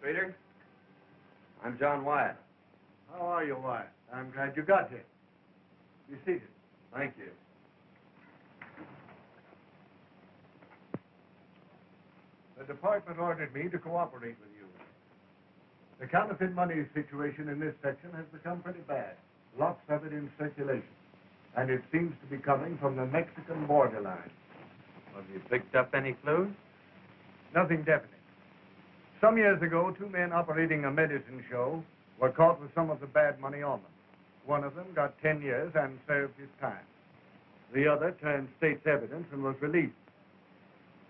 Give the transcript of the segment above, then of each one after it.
Peter. I'm John Wyatt. How are you, Wyatt? I'm glad you got here. Be seated. Thank you. The department ordered me to cooperate with you. The counterfeit money situation in this section has become pretty bad. Lots of it in circulation. And it seems to be coming from the Mexican borderline. Have you picked up any clues? Nothing definite. Some years ago, 2 men operating a medicine show were caught with some of the bad money on them. One of them got 10 years and served his time. The other turned state's evidence and was released.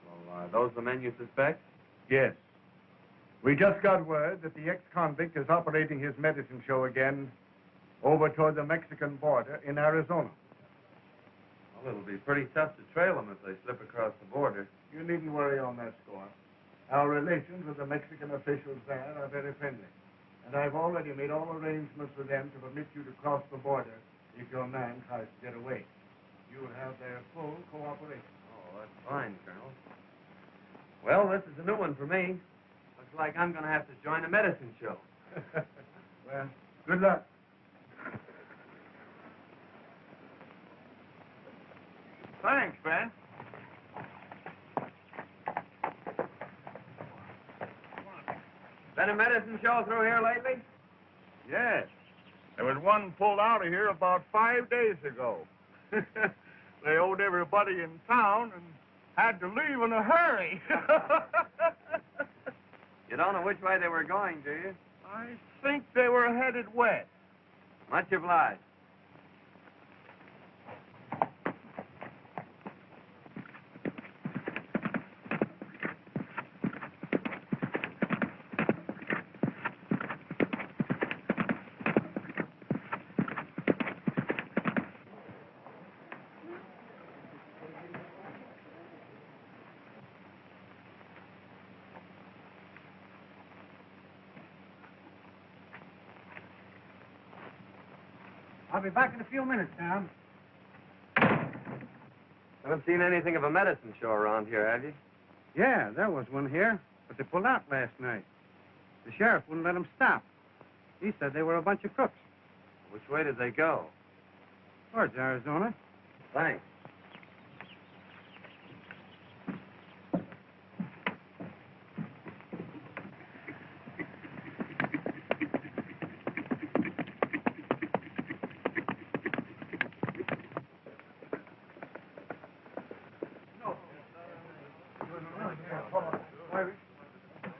Well, are those the men you suspect? Yes. We just got word that the ex-convict is operating his medicine show again over toward the Mexican border in Arizona. Well, it'll be pretty tough to trail them if they slip across the border. You needn't worry on that score. Our relations with the Mexican officials there are very friendly. And I've already made all arrangements with them to permit you to cross the border if your man tries to get away. You'll have their full cooperation. Oh, that's fine, Colonel. Well, this is a new one for me. Looks like I'm going to have to join a medicine show. Well, good luck. Thanks, Ben. Been a medicine show through here lately? Yes. There was one pulled out of here about 5 days ago. They owed everybody in town and had to leave in a hurry. You don't know which way they were going, do you? I think they were headed west. Much obliged. I'll be back in a few minutes, Tom. Haven't seen anything of a medicine show around here, have you? Yeah, there was one here, but they pulled out last night. The sheriff wouldn't let them stop. He said they were a bunch of crooks. Which way did they go? Towards Arizona. Thanks.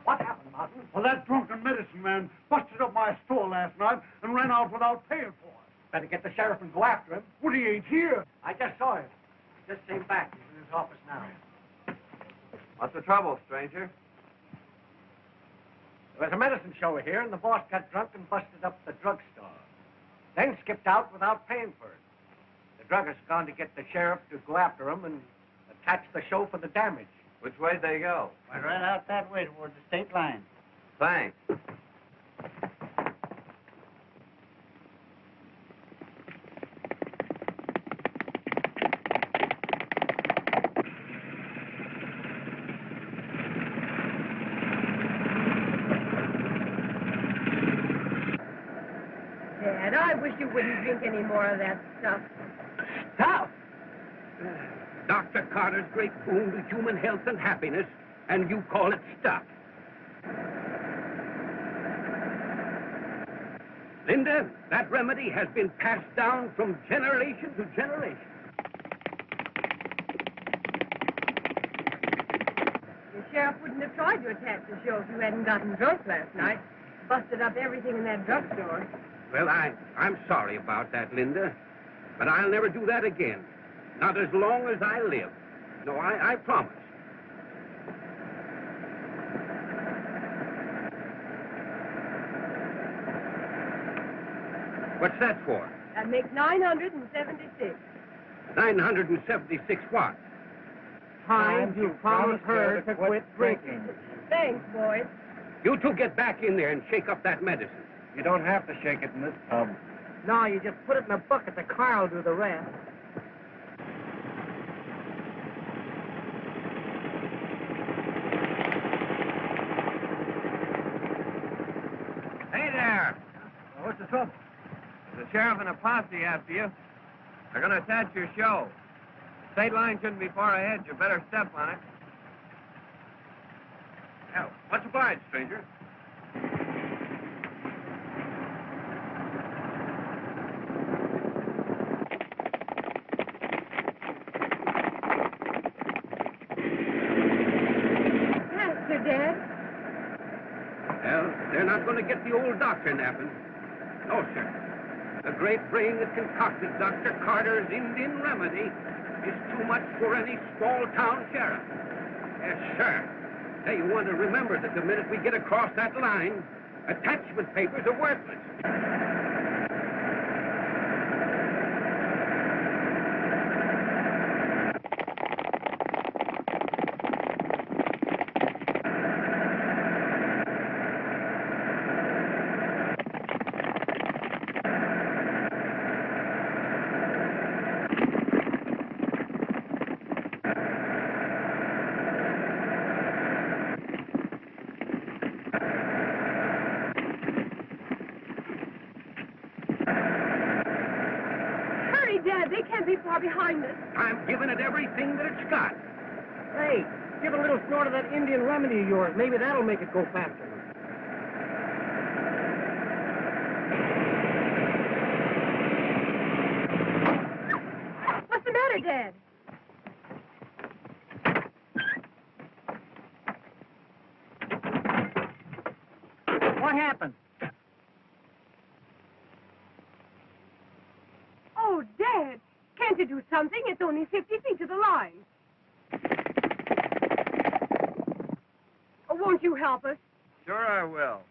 What happened, Martin? Well, that drunken medicine man busted up my store last night and ran out without paying for it. Better get the sheriff and go after him. Well, he ain't here. I just saw him. Just came back. He's in his office now. What's the trouble, stranger? There was a medicine show here, and the boss got drunk and busted up the drugstore. Then skipped out without paying for it. The druggist's gone to get the sheriff to go after him and attach the show for the damage. Which way'd they go? Went right out that way towards the state line. Thanks. Dad, I wish you wouldn't drink any more of that stuff. Stuff? Dr. Carter's great boon to human health and happiness, and you call it stuff. Linda, that remedy has been passed down from generation to generation. The sheriff wouldn't have tried to attack the show if you hadn't gotten drunk last night. Busted up everything in that drugstore. Well, I'm sorry about that, Linda, but I'll never do that again. Not as long as I live. No, I promise. What's that for? That makes 976. 976 what? Times you promised her to quit drinking. Thanks, boys. You two get back in there and shake up that medicine. You don't have to shake it in this tub. No, you just put it in a bucket. The car will do the rest. Sheriff. What's the trouble? There's a sheriff and a posse after you. They're going to attack your show. State line shouldn't be far ahead. You better step on it. Yeah, much obliged, stranger. Faster, Dad. Well, they're not going to get the old doctor napping. No, sir. The great brain that concocted Dr. Carter's Indian remedy is too much for any small-town sheriff. Yes, sir. Hey, you want to remember that the minute we get across that line, attachment papers are worthless. Hurry, Dad. They can't be far behind us. I'm giving it everything that it's got. Hey, give a little snort of that Indian remedy of yours. Maybe that'll make it go faster. What's the matter, Dad? What happened? Oh, Dad. Can't you do something? It's only 50 feet to the line. Oh, won't you help us? Sure I will.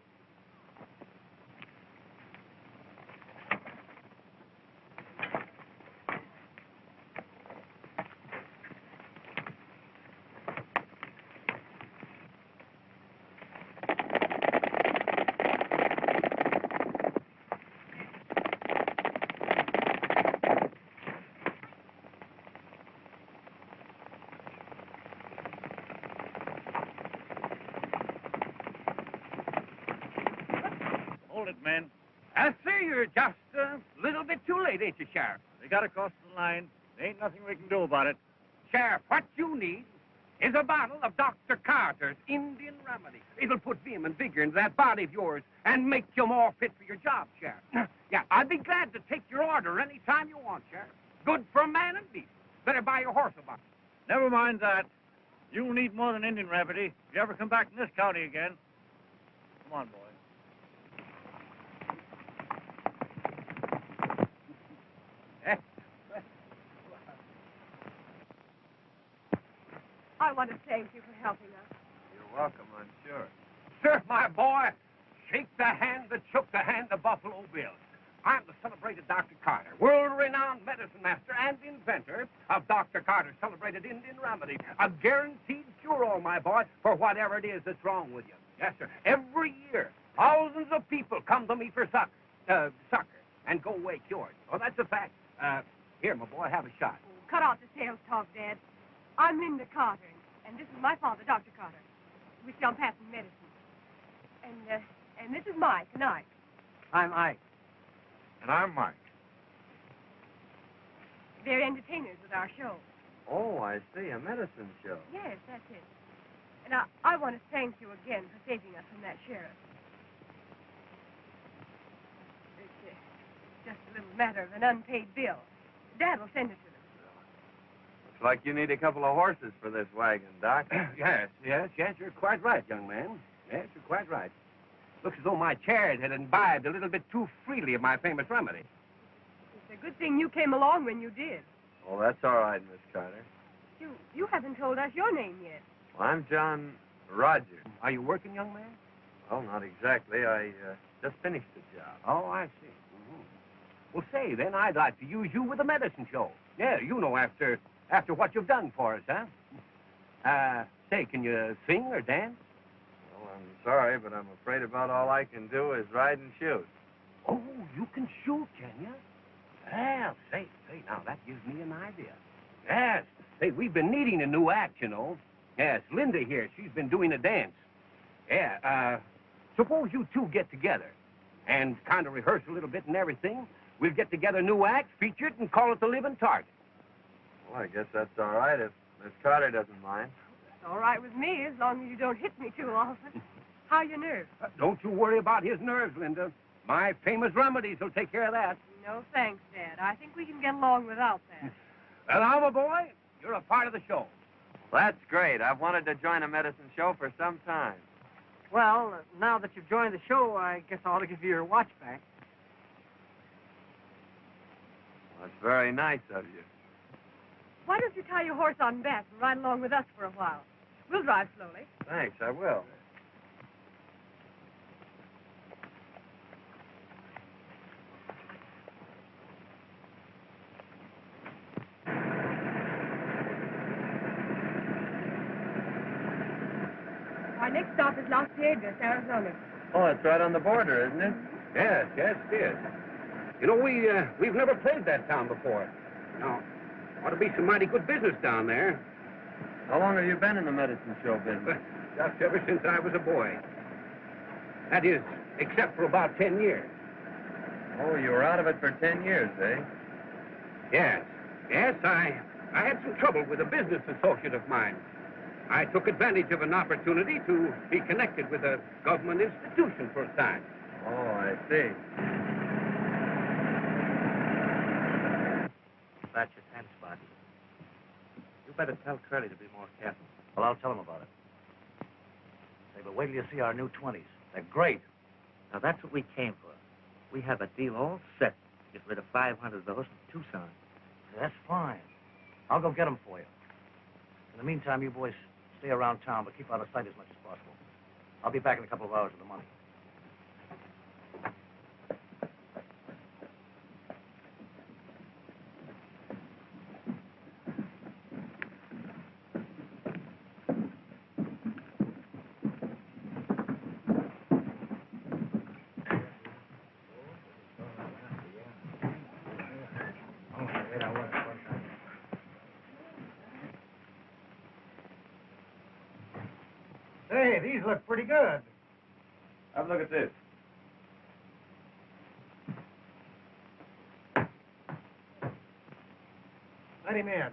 Hold it, men. I see you're just a little bit too late, ain't you, Sheriff? They got across the line. There ain't nothing we can do about it. Sheriff, what you need is a bottle of Dr. Carter's Indian remedy. It'll put vim and vigor into that body of yours and make you more fit for your job, Sheriff. Yeah, I'd be glad to take your order any time you want, Sheriff. Good for man and beast. Better buy your horse a bottle. Never mind that. You'll need more than Indian remedy if you ever come back in this county again. Come on, boy. I want to thank you for helping us. You're welcome, I'm sure. Sir, my boy, shake the hand that shook the hand of Buffalo Bill. I'm the celebrated Dr. Carter, world-renowned medicine master and inventor of Dr. Carter's celebrated Indian remedy. A guaranteed cure-all, my boy, for whatever it is that's wrong with you. Yes, sir. Every year, thousands of people come to me for succor and go away cured. Oh, that's a fact. Here, my boy, have a shot. Cut out the sales talk, Dad. I'm Linda Carter, and this is my father, Dr. Carter. We sell patent medicine. And this is Mike and Ike. I'm Ike. And I'm Mike. They're entertainers with our show. Oh, I see. A medicine show. Yes, that's it. And I want to thank you again for saving us from that sheriff. It's just a little matter of an unpaid bill. Dad will send it to them. Looks like you need a couple of horses for this wagon, Doc. Yes, you're quite right, young man. Yes, you're quite right. Looks as though my chariot had imbibed a little bit too freely of my famous remedy. It's a good thing you came along when you did. Oh, that's all right, Miss Carter. You haven't told us your name yet. Well, I'm John Rogers. Are you working, young man? Well, not exactly. I just finished the job. Oh, I see. Mm-hmm. Well, say, then, I'd like to use you with a medicine show. Yeah, you know, after what you've done for us, huh? Say, can you sing or dance? Well, I'm sorry, but I'm afraid about all I can do is ride and shoot. Oh, you can shoot, can you? Well, say, now, that gives me an idea. Yes. Say, we've been needing a new act, you know. Yes, Linda here, she's been doing a dance. Yeah, suppose you two get together and kind of rehearse a little bit and everything, we'll get together a new act, feature it, and call it The Living Target. Well, I guess that's all right if Miss Carter doesn't mind. It's all right with me as long as you don't hit me too often. How are your nerves? Don't you worry about his nerves, Linda. My famous remedies will take care of that. No thanks, Dad. I think we can get along without that. Well, now, my boy, you're a part of the show. That's great. I've wanted to join a medicine show for some time. Well, now that you've joined the show, I guess I ought to give you your watch back. Well, that's very nice of you. Why don't you tie your horse on back and ride along with us for a while? We'll drive slowly. Thanks, I will. Our next stop is Las Piedras, Arizona. Oh, it's right on the border, isn't it? Yes, it is. You know, we've never played that town before. Now, ought to be some mighty good business down there. How long have you been in the medicine show business? Just ever since I was a boy. That is, except for about 10 years. Oh, you were out of it for 10 years, eh? Yes. Yes, I had some trouble with a business associate of mine. I took advantage of an opportunity to be connected with a government institution for a time. Oh, I see. That's your 10 spot. You better tell Curly to be more careful. Well, I'll tell him about it. Say, but wait till you see our new 20s. They're great. Now, that's what we came for. We have a deal all set. Get rid of 500 of those from Tucson. That's fine. I'll go get them for you. In the meantime, you boys stay around town, but keep out of sight as much as possible. I'll be back in a couple of hours with the money. Hey, these look pretty good. Have a look at this. Let him in.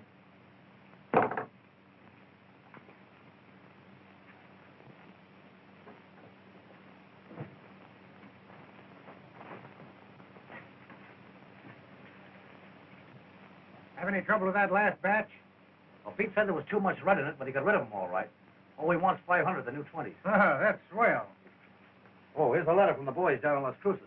Have any trouble with that last batch? Well, Pete said there was too much red in it, but he got rid of them all right. All he wants 500, the new 20s. Ah, that's swell. Oh, here's a letter from the boys down in Las Cruces.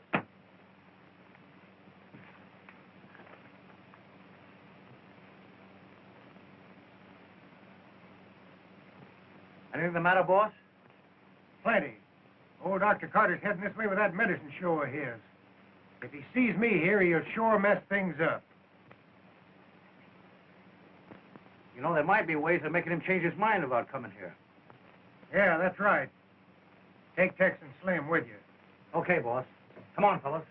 Anything the matter, boss? Plenty. Old Dr. Carter's heading this way with that medicine show of his. If he sees me here, he'll sure mess things up. You know, there might be ways of making him change his mind about coming here. Yeah, that's right. Take Tex and Slim with you. Okay, boss. Come on, fellas.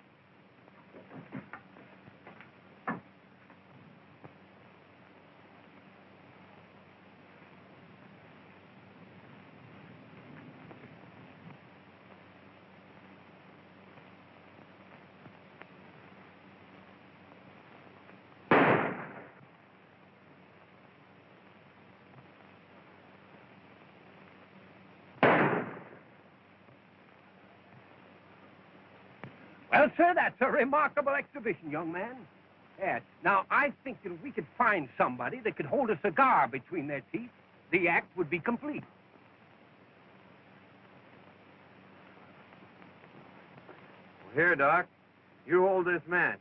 Well, sir, that's a remarkable exhibition, young man. Yes. Now, I think that if we could find somebody that could hold a cigar between their teeth, the act would be complete. Well, here, Doc. You hold this match.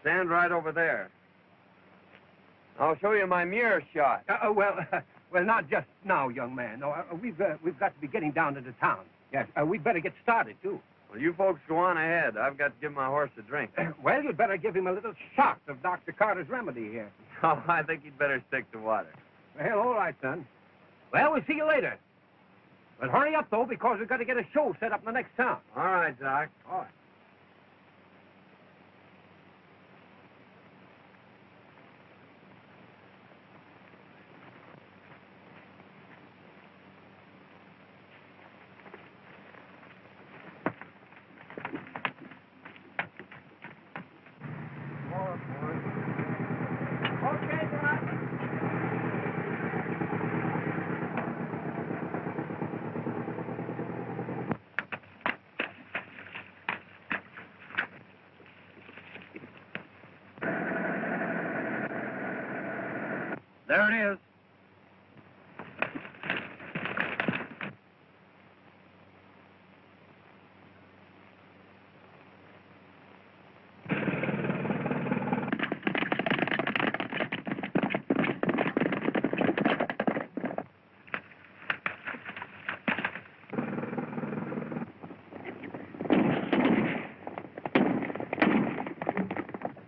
Stand right over there. I'll show you my mirror shot. Well, not just now, young man. No, we've got to be getting down into town. Yes, we'd better get started, too. Well, you folks go on ahead. I've got to give my horse a drink. Well, you'd better give him a little shot of Dr. Carter's remedy here. Oh, I think he'd better stick to water. Well, all right, son. Well, we'll see you later. But hurry up, though, because we've got to get a show set up in the next town. All right, Doc. All right. There it is.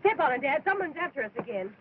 Step on it, Dad. Someone's after us again.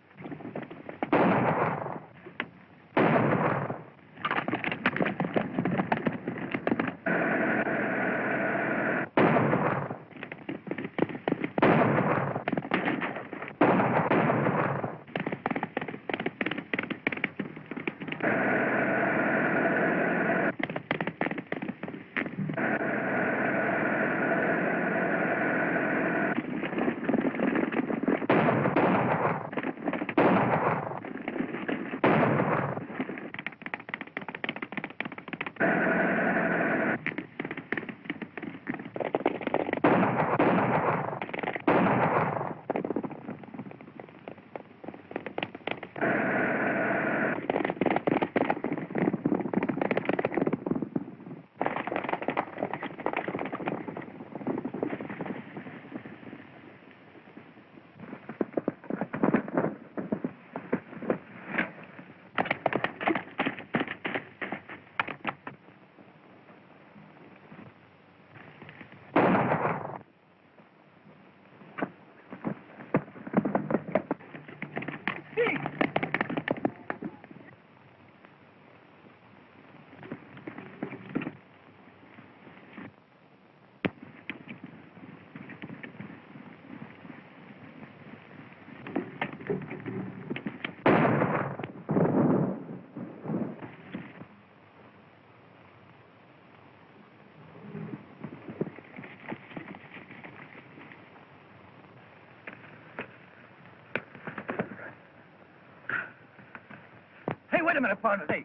Hey, wait a minute, partner. Hey,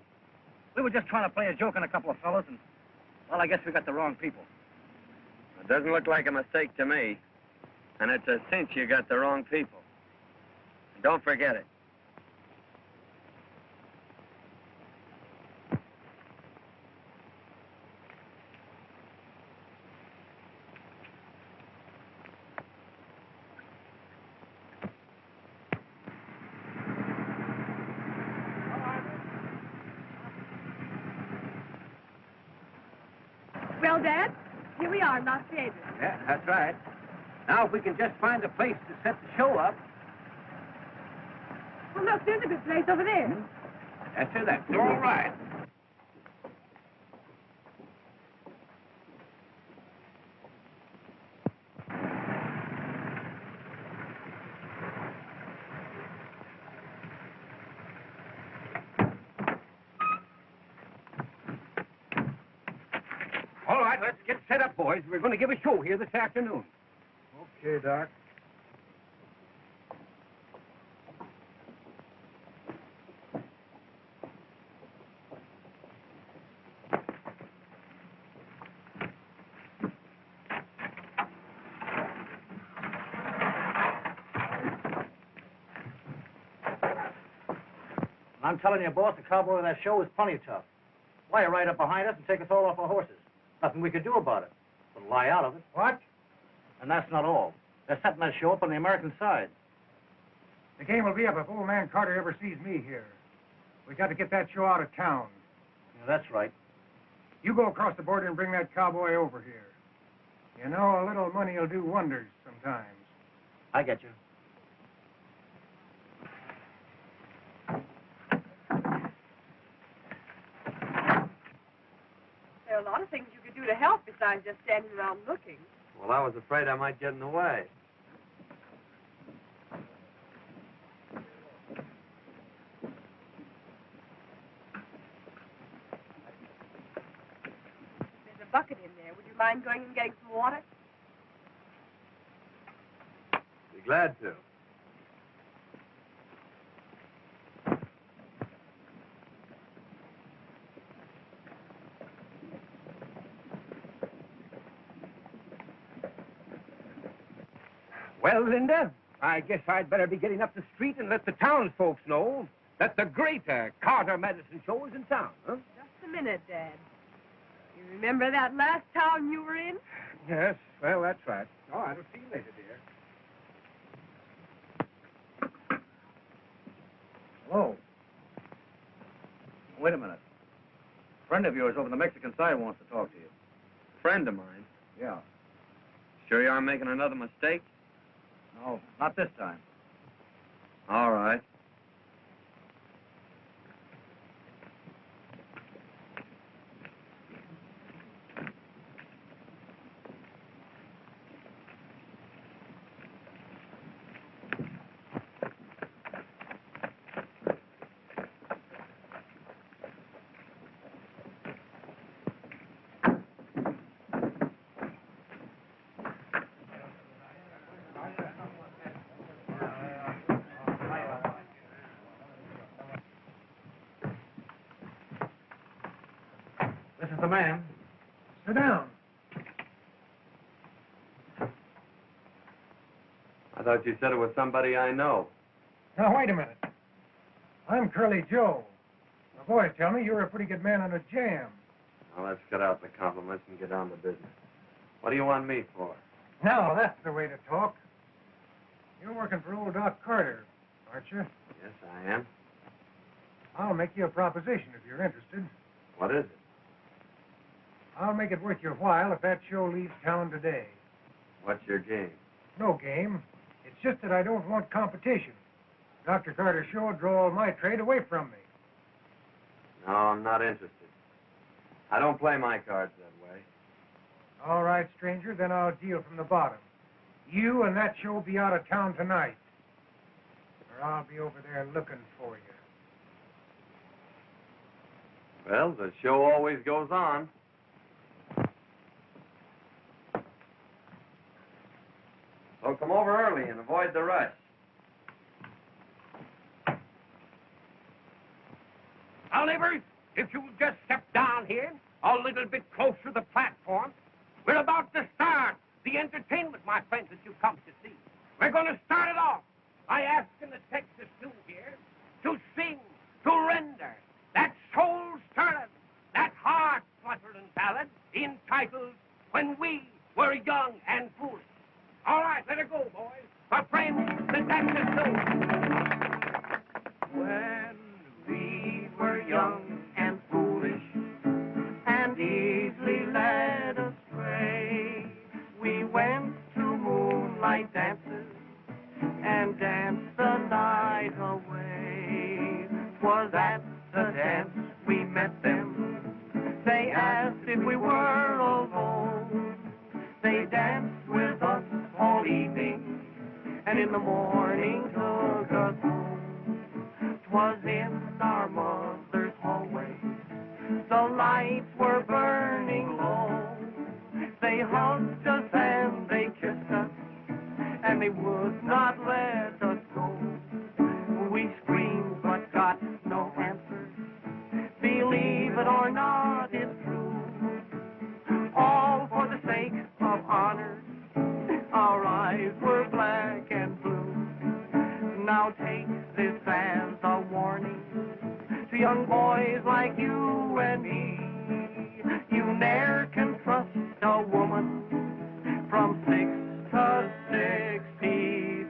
we were just trying to play a joke on a couple of fellas, and, well, I guess we got the wrong people. It doesn't look like a mistake to me. And it's a cinch you got the wrong people. And don't forget it. Well, Dad, here we are in Las Vegas. Yeah, that's right. Now, if we can just find a place to set the show up. Well, look, there's a good place over there. That's it. That's all right. All right, let's get set up, boys. We're going to give a show here this afternoon. Okay, Doc. I'm telling you, boss, the cowboy of that show is plenty tough. Why, right up behind us and take us all off our horses. Nothing we could do about it. But lie out of it. What? And that's not all. They're setting that show up on the American side. The game will be up if old man Carter ever sees me here. We got to get that show out of town. Yeah, that's right. You go across the border and bring that cowboy over here. You know, a little money will do wonders sometimes. I get you. There are a lot of things you could do to help besides just standing around looking. Well, I was afraid I might get in the way. There's a bucket in there. Would you mind going and getting some water? Be glad to. Well, Linda, I guess I'd better be getting up the street and let the townsfolk know that the great Carter Medicine Show is in town, huh? Just a minute, Dad. You remember that last town you were in? Yes, well, that's right. Oh, I'll see you later, dear. Hello. Wait a minute. A friend of yours over on the Mexican side wants to talk to you. Friend of mine. Yeah. Sure you aren't making another mistake? No, not this time. All right. This is the man. Sit down. I thought you said it was somebody I know. Now, wait a minute. I'm Curly Joe. The boys tell me you're a pretty good man on a jam. Now, let's cut out the compliments and get down to business. What do you want me for? Now, that's the way to talk. You're working for old Doc Carter, aren't you? Yes, I am. I'll make you a proposition if you're interested. What is it? I'll make it worth your while if that show leaves town today. What's your game? No game. It's just that I don't want competition. Dr. Carter's show will draw all my trade away from me. No, I'm not interested. I don't play my cards that way. All right, stranger, then I'll deal from the bottom. You and that show will be out of town tonight. Or I'll be over there looking for you. Well, the show always goes on. So come over early and avoid the rush. Now, neighbors, if you'll just step down here a little bit closer to the platform, we're about to start the entertainment, my friends, that you've come to see. We're going to start it off by asking the Texas Stew here to sing, to render that soul-stirring, that heart-fluttering ballad entitled When We Were Young and Foolish. All right, let it go, boys. My friends, the Texas Stew. When we were young and foolish and easily led astray, we went to moonlight dances and danced the night away. 'Twas at the dance we met them. They asked if we were alone. They danced with us all evening and in the morning took us home. 'Twas in our mother's hallway. The lights were burning low. They hugged us and they kissed us, and they would not let us go. We screamed but got no answer. Believe it or not, it's true. All for the sake of honor. Our eyes were black and blue. Now take this as a warning to young boys like you and me. You ne'er can trust a woman from 6 to 63.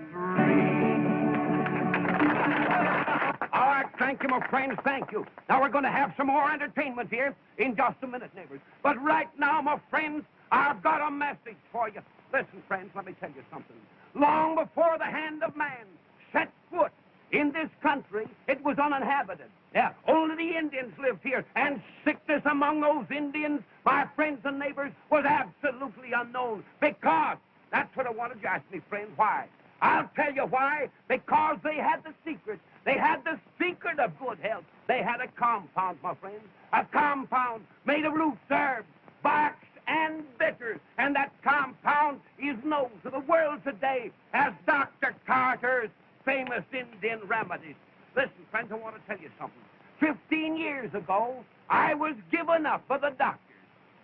All right, thank you, my friends, thank you. Now we're going to have some more entertainment here in just a minute, neighbors. But right now, my friends, I've got a message for you. Listen, friends, let me tell you something. Long before the hand of man set foot in this country, it was uninhabited. Yeah, only the Indians lived here, and sickness among those Indians, my friends and neighbors, was absolutely unknown. Because, that's what I wanted you to ask me, friend, why? I'll tell you why. Because they had the secret. They had the secret of good health. They had a compound, my friends. A compound made of roots, herbs, barks, and bitters. And that compound is known to the world today as Dr. Carter's famous Indian remedies. Listen, friends, I want to tell you something. 15 years ago, I was given up by the doctors.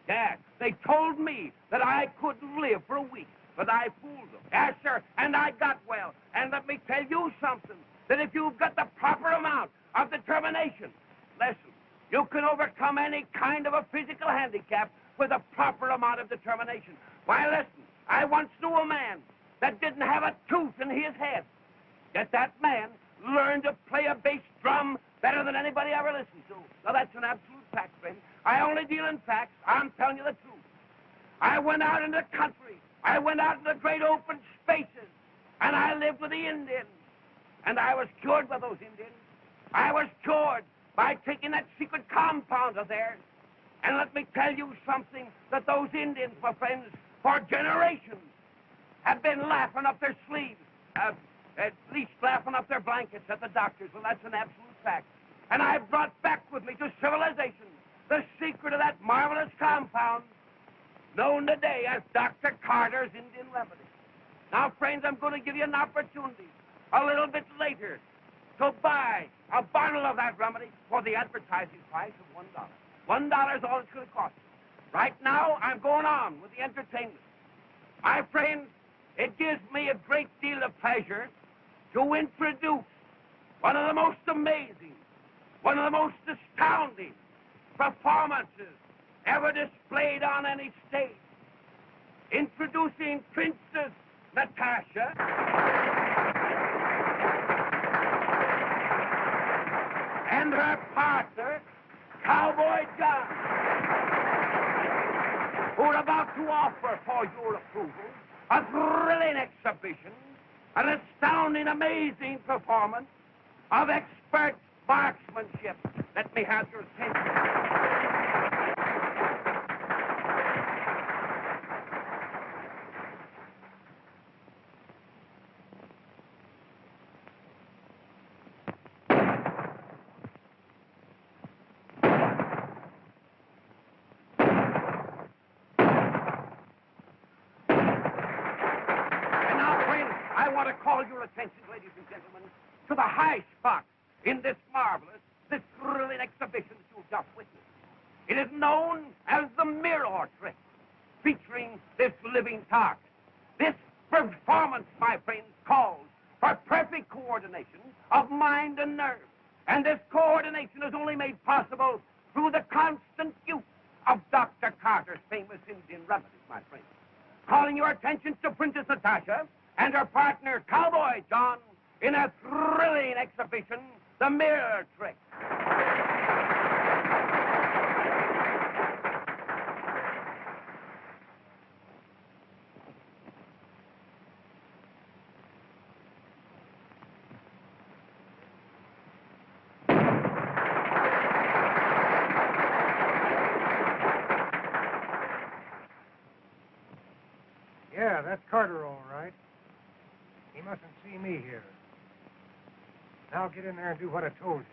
Yeah, they told me that I couldn't live for a week, but I fooled them. Yes, sir, and I got well. And let me tell you something. that if you've got the proper amount of determination, listen, you can overcome any kind of a physical handicap with a proper amount of determination. Why, listen, I once knew a man that didn't have a tooth in his head. Yet that man learned to play a bass drum better than anybody ever listened to. Now, that's an absolute fact, friend. I only deal in facts. I'm telling you the truth. I went out in the country. I went out in the great open spaces, and I lived with the Indians. And I was cured by those Indians. I was cured by taking that secret compound of theirs. And let me tell you something, that those Indians, my friends, for generations, have been laughing up their sleeves, at least laughing up their blankets at the doctors. Well, that's an absolute fact. And I brought back with me to civilization the secret of that marvelous compound known today as Dr. Carter's Indian Remedy. Now, friends, I'm going to give you an opportunity a little bit later to buy a bottle of that remedy for the advertising price of $1. $1 is all it's going to cost you. Right now, I'm going on with the entertainment. My friends, it gives me a great deal of pleasure to introduce one of the most amazing, one of the most astounding performances ever displayed on any stage. Introducing Princess Natasha and her partner, Cowboy John, who are about to offer for your approval a thrilling exhibition, an astounding, amazing performance of expert marksmanship. Let me have your attention. Attention, ladies and gentlemen, to the high spot in this marvelous, this thrilling exhibition that you've just witnessed. It is known as the mirror trick, featuring this living target. This performance, my friends, calls for perfect coordination of mind and nerve. And this coordination is only made possible through the constant use of Dr. Carter's famous Indian remedies, my friends. Calling your attention to Princess Natasha and her partner, Cowboy John, in a thrilling exhibition, the mirror trick. Yeah, that's Carter, all right. He mustn't see me here. Now get in there and do what I told you.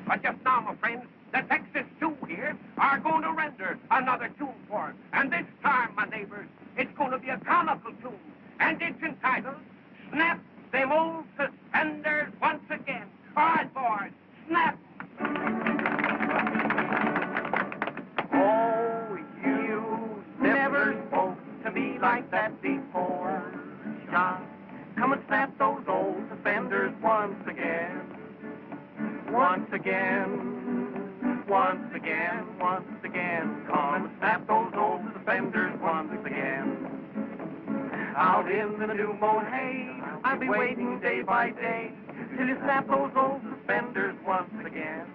But just now, my friends, the Texas Two here are going to render another tune for us. And this time, my neighbors, it's going to be a comical tune. And it's entitled, Snap Them Old Suspenders Once Again. All right, boys, snap. Oh, you never spoke to me like that before, John. Come and snap those old suspenders once again. Once again, once again, once again. Come and snap those old suspenders once again. Out in the new mown hay, I'll be waiting day by day till you snap those old suspenders once again.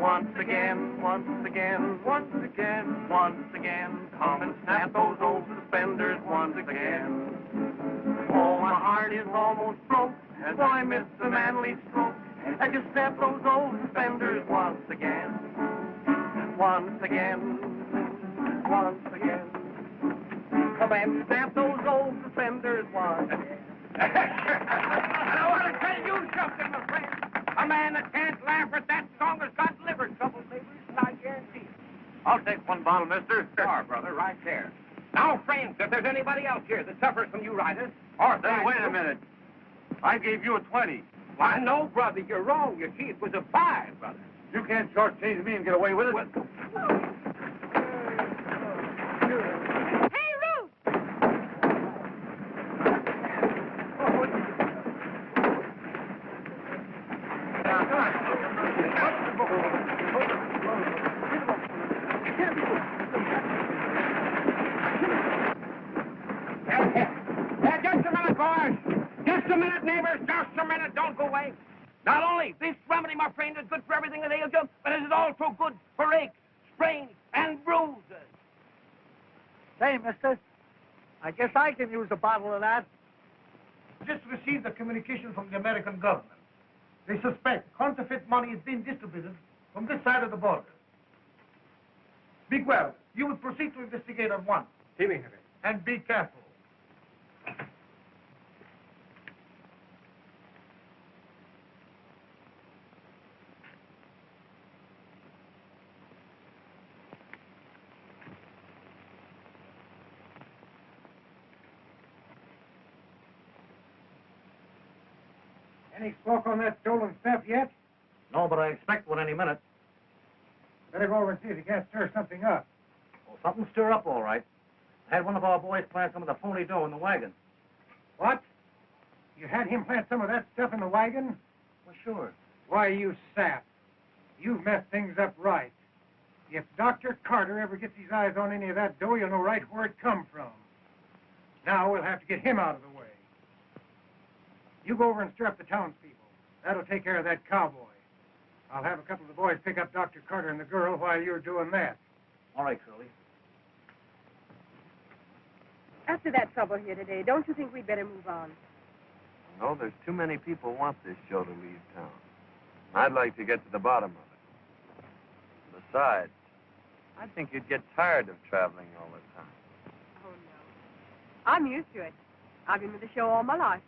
Once again, once again, once again, once again. Come and snap those old suspenders once again. Oh, my heart is almost broke as I miss the manly stroke. I just snap those old suspenders once again. Once again, once again. Come and snap those old suspenders once again. And I want to tell you something, my friend. A man that can't laugh at that song has got liver trouble, neighbors, and I guarantee it. I'll take one bottle, mister. Sure, brother, right there. Now, friends, if there's anybody else here that suffers from uritis, or... Then wait a minute. I gave you a 20. Why, no, brother, you're wrong. You see, it was a 5, brother. You can't shortchange me and get away with it. Hey, Ruth! just a minute. Don't go away. Not only this remedy, my friend, is good for everything that ails you, but it is also good for aches, sprains, and bruises. Say, mister, I guess I can use a bottle of that. Just received a communication from the American government. They suspect counterfeit money is being distributed from this side of the border. Bigwell, you will proceed to investigate at once. And be careful. Any smoke on that stolen stuff yet? No, but I expect one any minute. Better go over and see if you can't stir something up. Well, something stir up all right. I had one of our boys plant some of the phony dough in the wagon. What? You had him plant some of that stuff in the wagon? Well, sure. Why, you sap. You've messed things up right. If Dr. Carter ever gets his eyes on any of that dough, you'll know right where it come from. Now we'll have to get him out of the way. You go over and stir up the townspeople. That'll take care of that cowboy. I'll have a couple of the boys pick up Dr. Carter and the girl while you're doing that. All right, Curly. After that trouble here today, don't you think we'd better move on? No, there's too many people want this show to leave town. I'd like to get to the bottom of it. Besides, I think you'd get tired of traveling all the time. Oh, no. I'm used to it. I've been with the show all my life.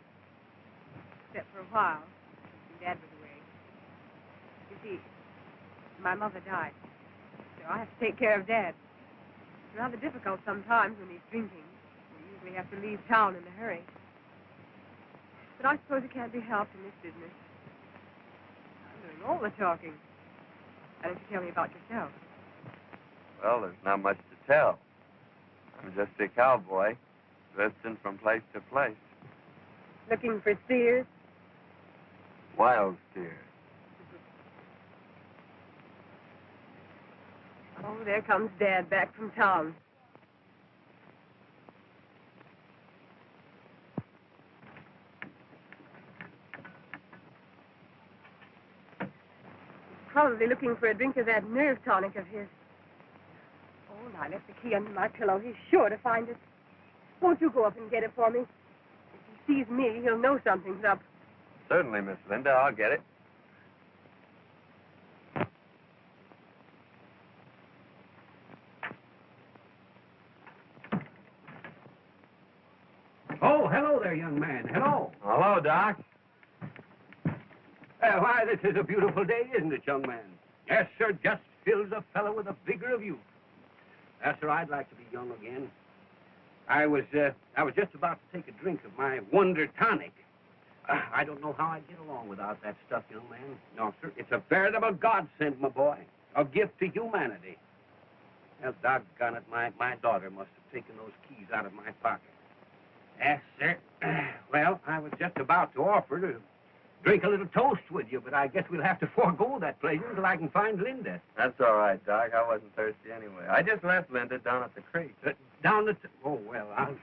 Except for a while, when Dad was away. You see, my mother died. So I have to take care of Dad. It's rather difficult sometimes when he's drinking. We usually have to leave town in a hurry. But I suppose it can't be helped in this business. I'm doing all the talking. Why don't you tell me about yourself? Well, there's not much to tell. I'm just a cowboy, drifting from place to place. Looking for steers? Wild steers. Oh, there comes Dad back from town. He's probably looking for a drink of that nerve tonic of his. Oh, I left the key under my pillow. He's sure to find it. Won't you go up and get it for me? If he sees me, he'll know something's up. Certainly, Miss Linda. I'll get it. Oh, hello there, young man. Hello. Hello, Doc. Why, this is a beautiful day, isn't it, young man? Yes, sir, just fills a fellow with a vigor of youth. Yes, sir, I'd like to be young again. I was just about to take a drink of my Wonder Tonic. I don't know how I'd get along without that stuff, young man. No, sir, it's a veritable godsend, my boy. A gift to humanity. Well, doggone it, my daughter must have taken those keys out of my pocket. Yes, sir. Well, I was just about to offer to drink a little toast with you, but I guess we'll have to forego that pleasure until I can find Linda. That's all right, Doc. I wasn't thirsty anyway. I just left Linda down at the creek. Down the... Oh, well, I'll...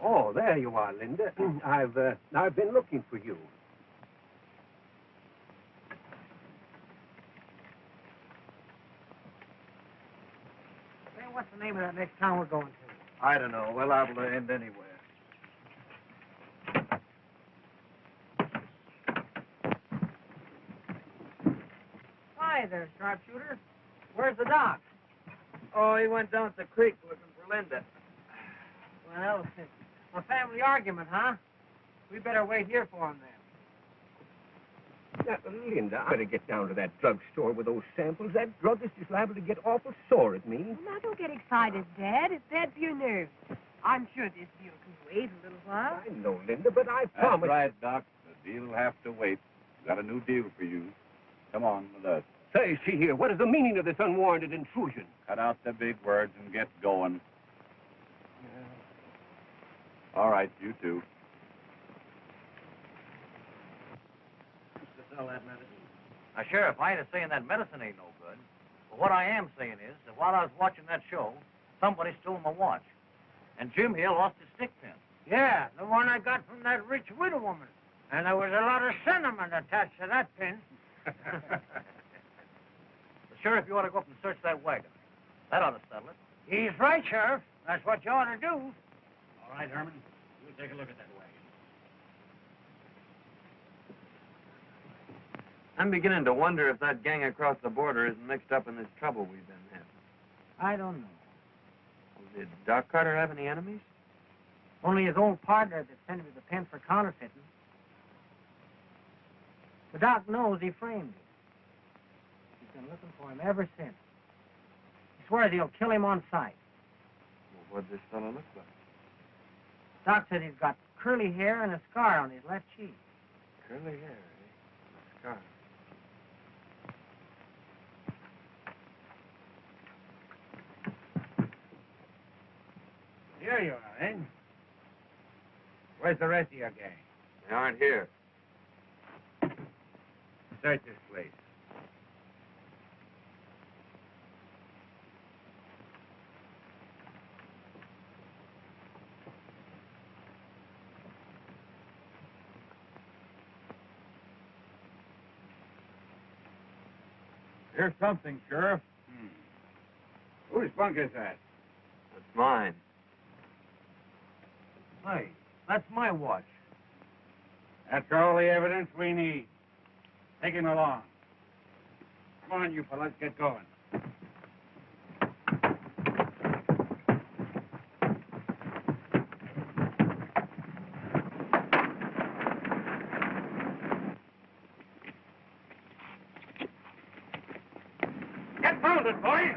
Oh, there you are, Linda. I've been looking for you. Well, what's the name of that next town we're going to? I don't know. We're liable to end anywhere. Hi there, sharpshooter. Where's the doc? Oh, he went down to the creek looking for Linda. Well, a family argument, huh? We better wait here for him then. Linda, I better get down to that drugstore with those samples. That druggist is liable to get awful sore at me. Well, now, don't get excited, Dad. It's bad for your nerves. I'm sure this deal can wait a little while. I know, Linda, but I promised... That's right, Doc. The deal will have to wait. Got a new deal for you. Come on with us. Say, see here, what is the meaning of this unwarranted intrusion? Cut out the big words and get going. All right, you two. sell that medicine. Now, Sheriff, I ain't saying that medicine ain't no good. But what I am saying is that while I was watching that show, somebody stole my watch. And Jim here lost his stick pin. Yeah, the one I got from that rich widow woman. And there was a lot of sentiment attached to that pin. Sheriff, you ought to go up and search that wagon. That ought to settle it. He's right, Sheriff. That's what you ought to do. All right, Herman. We'll take a look at that wagon. I'm beginning to wonder if that gang across the border isn't mixed up in this trouble we've been having. I don't know. Well, did Doc Carter have any enemies? Only his old partner that sent him to the pen for counterfeiting. The doc knows he framed him. He's been looking for him ever since. He swears he'll kill him on sight. Well, what'd this fellow look like? Doc said he's got curly hair and a scar on his left cheek. Curly hair, eh? A scar. Here you are, eh? Where's the rest of your gang? They aren't here. Search this place. Here's something, Sheriff. Whose bunk is that? That's mine. Hey, that's my watch. That's all the evidence we need. Take him along. Come on, you fellas, get going. Get mounted, boys!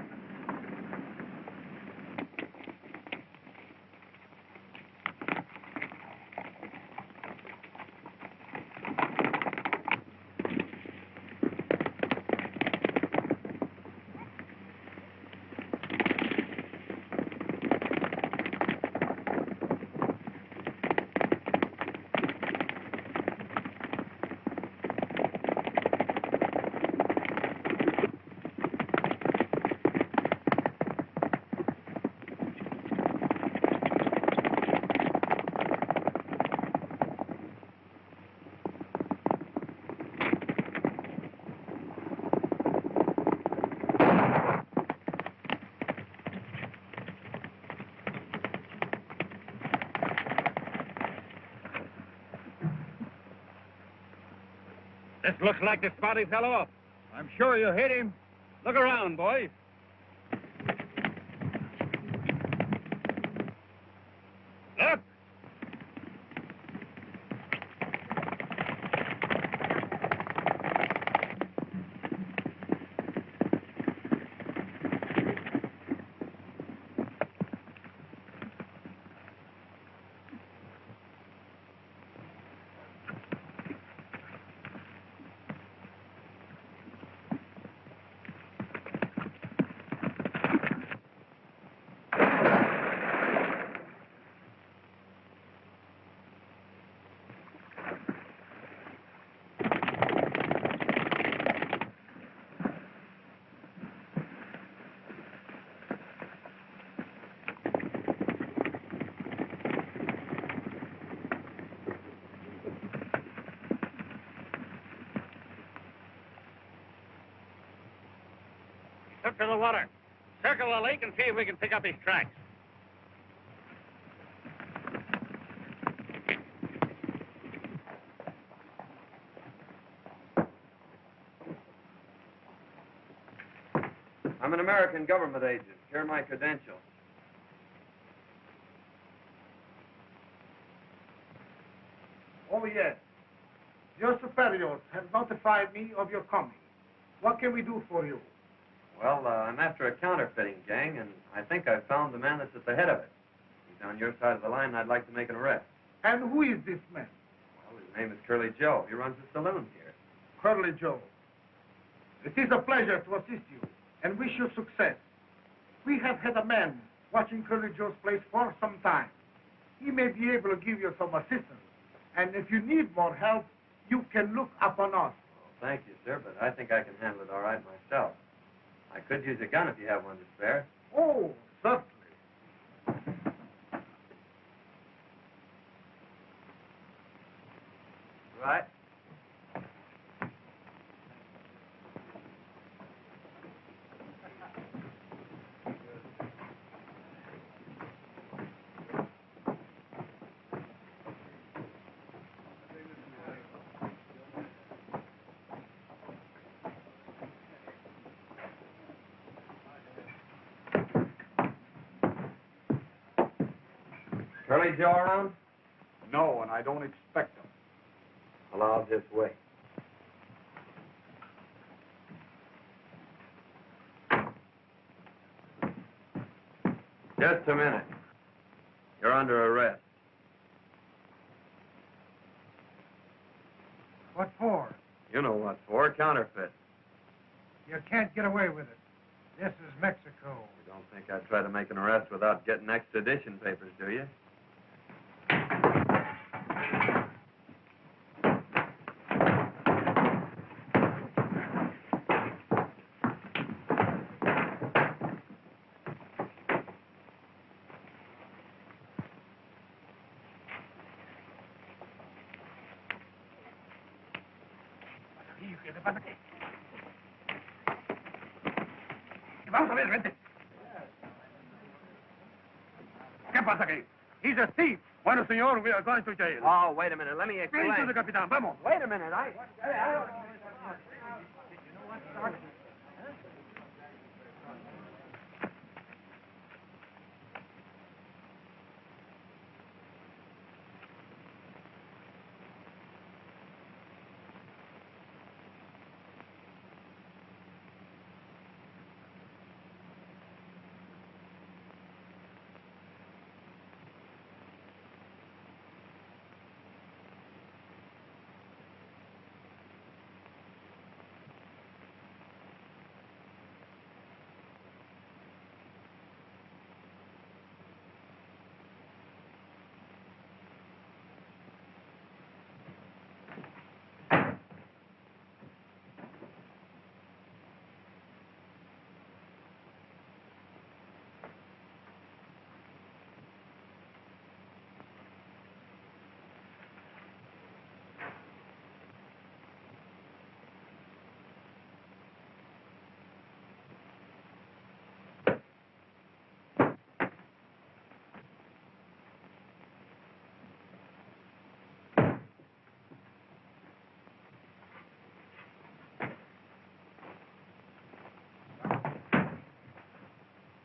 This looks like the spot he fell off. I'm sure you hit him. Look around, boys. Look! Up to the water. Circle the lake and see if we can pick up his tracks. I'm an American government agent. Here are my credentials. Oh, yes. Your superiors have notified me of your coming. What can we do for you? Well, I'm after a counterfeiting gang, and I think I've found the man that's at the head of it. He's on your side of the line, and I'd like to make an arrest. And who is this man? Well, his name is Curly Joe. He runs a saloon here. Curly Joe. It is a pleasure to assist you, and wish you success. We have had a man watching Curly Joe's place for some time. He may be able to give you some assistance. And if you need more help, you can look upon us. Thank you, sir, but I think I can handle it all right myself. I could use a gun if you have one to spare. Oh, certainly. Right. Curly Joe around? No, and I don't expect them. Well, I'll just wait. Just a minute. You're under arrest. What for? You know what for. Counterfeit. You can't get away with it. This is Mexico. You don't think I'd try to make an arrest without getting extradition papers, do you? ¿Qué pasa aquí? Vamos a ver, vente. ¿Qué pasa aquí? He's a thief. Bueno, señor, we are going to jail. Oh, wait a minute. Let me explain. Ven to the capitán, vamos. Wait a minute.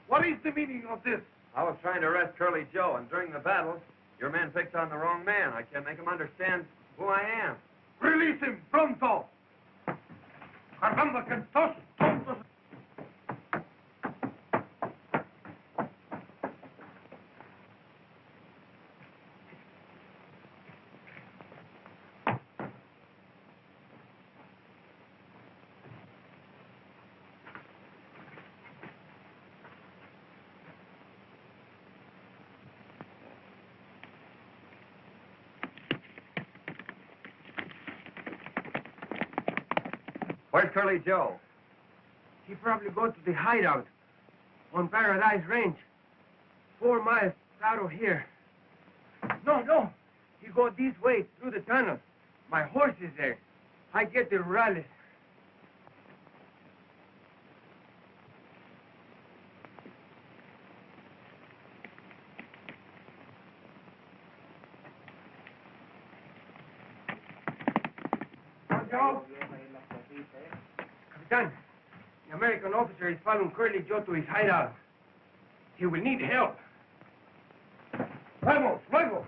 What is the meaning of this? I was trying to arrest Curly Joe, and during the battle, your man picked on the wrong man. I can't make him understand who I am. Release him, pronto. Caramba, que estos tontos. Where's Curly Joe? He probably go to the hideout on Paradise Range, 4 miles out of here. No. He go this way through the tunnel. My horse is there. I get the rurales. Capitan, the American officer is following Curly Joe to his hideout. He will need help. Vamos, luego.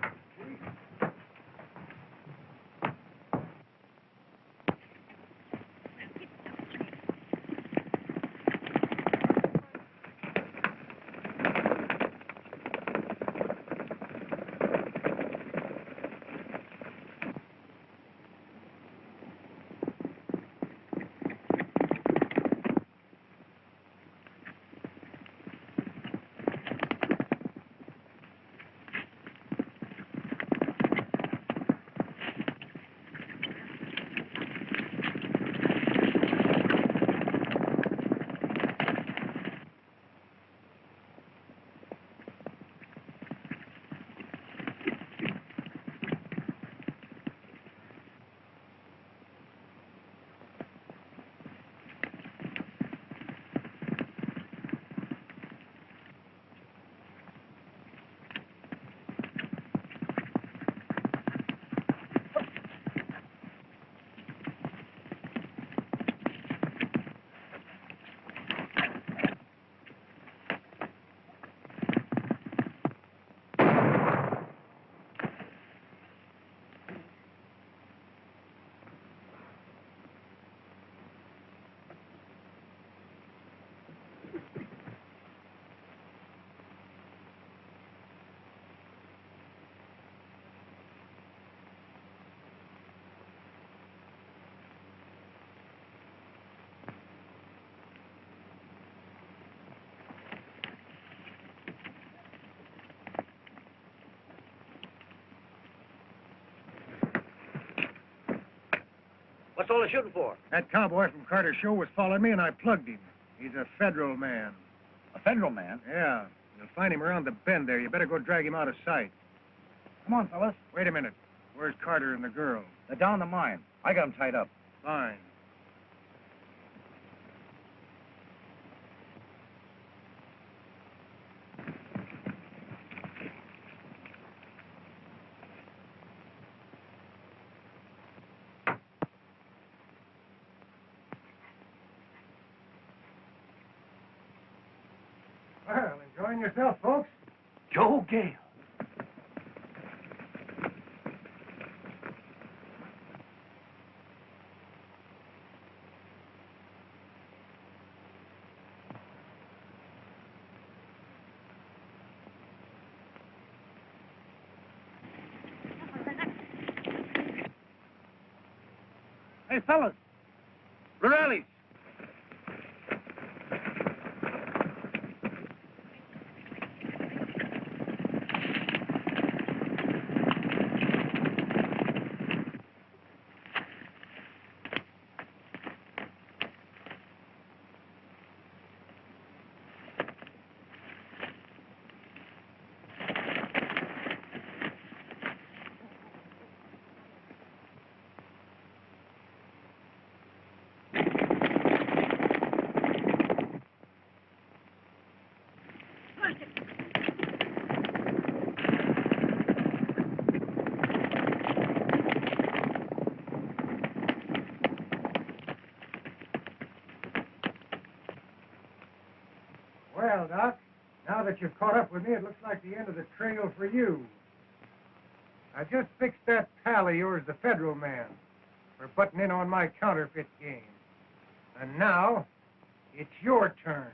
What's all the shooting for? That cowboy from Carter's show was following me, and I plugged him. He's a federal man. A federal man? Yeah. You'll find him around the bend there. You better go drag him out of sight. Come on, fellas. Wait a minute. Where's Carter and the girl? They're down the mine. I got them tied up. Fine. Well, enjoying yourself, folks? Joe Gale. Hey, fellas. Rurales. Well, Doc, now that you've caught up with me, it looks like the end of the trail for you. I just fixed that pal of yours, the federal man, for butting in on my counterfeit game. And now, it's your turn.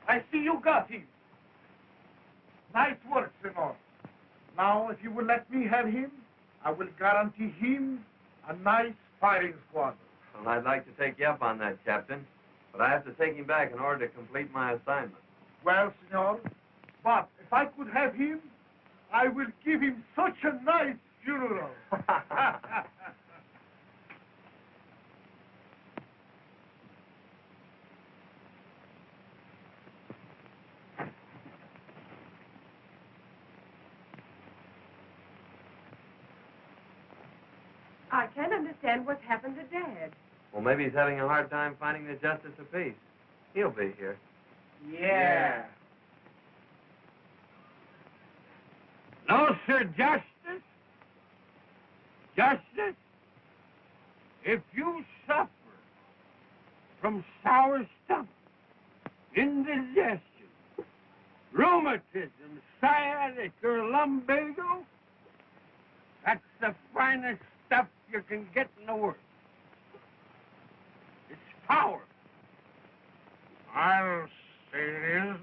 I see you got him. Nice work, senor. Now, if you will let me have him, I will guarantee him a nice firing squad. Well, I'd like to take you up on that, Captain, but I have to take him back in order to complete my assignment. Well, senor, but if I could have him, I will give him such a nice funeral. I can't understand what's happened to Dad. Well, maybe he's having a hard time finding the justice of peace. He'll be here. Yeah. No, sir, Justice. Justice, if you suffer from sour stomach, indigestion, rheumatism, sciatic, or lumbago, that's the finest stuff you can get in the world. It's power. I'll say it is